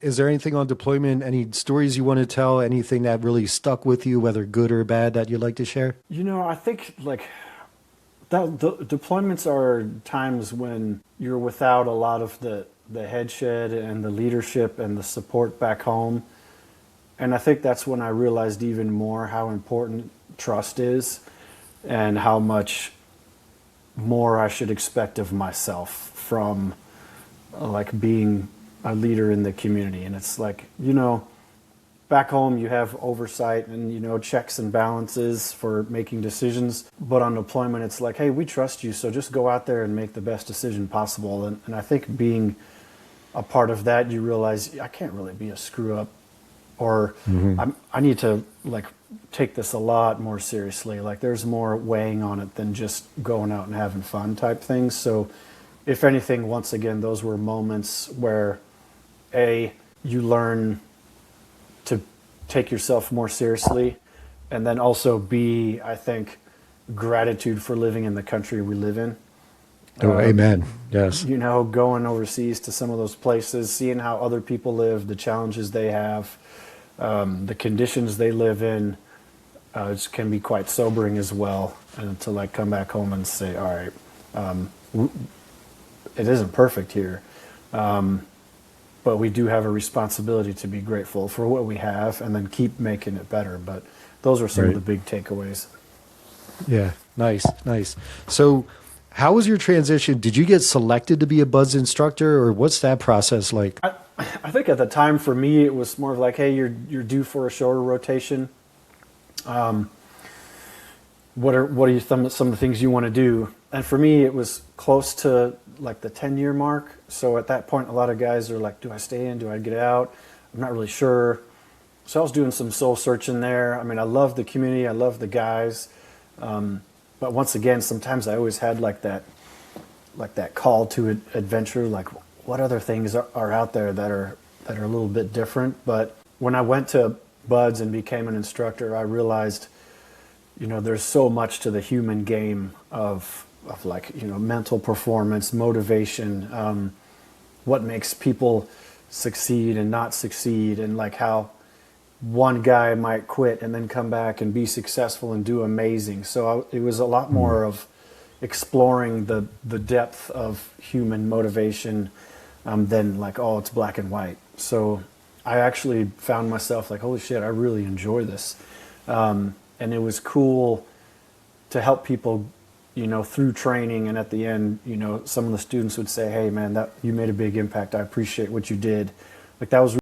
Is there anything on deployment, any stories you want to tell, anything that really stuck with you, whether good or bad, that you'd like to share? I think like that deployments are times when you're without a lot of the headshed and the leadership and the support back home. And I think that's when I realized even more how important trust is and how much more I should expect of myself from like being a leader in the community. And it's like, back home you have oversight and checks and balances for making decisions, but on deployment it's like, hey, we trust you, so just go out there and make the best decision possible. And I think being a part of that, you realize I can't really be a screw up, or Hmm. I need to like take this a lot more seriously. Like there's more weighing on it than just going out and having fun type things. So if anything, once again, those were moments where a you learn to take yourself more seriously, and then also b, I think, gratitude for living in the country we live in. Oh, amen. Yes. Going overseas to some of those places, seeing how other people live, the challenges they have, the conditions they live in, it can be quite sobering as well. And to like come back home and say, all right, it isn't perfect here, but we do have a responsibility to be grateful for what we have and then keep making it better. But those are some of Right. the big takeaways. Yeah. Nice. Nice. So, how was your transition? Did you get selected to be a Buds instructor, or what's that process like? I think at the time for me it was more of like, hey, you're due for a shorter rotation. What are some of the things you want to do? And for me, it was close to like the 10-year mark. So at that point, a lot of guys are like, do I stay in? Do I get out? I'm not really sure. So I was doing some soul searching there. I mean, I love the community. I love the guys. But once again, sometimes I always had like that call to adventure. Like, what other things are out there that are a little bit different? But when I went to Buds and became an instructor, I realized, there's so much to the human game of like, mental performance, motivation, what makes people succeed and not succeed, and like how one guy might quit and then come back and be successful and do amazing. So it was a lot more of exploring the depth of human motivation, than like, oh, it's black and white. So I actually found myself like, holy shit, I really enjoy this. And it was cool to help people, through training. And at the end, some of the students would say, hey man, that you made a big impact. I appreciate what you did. Like that was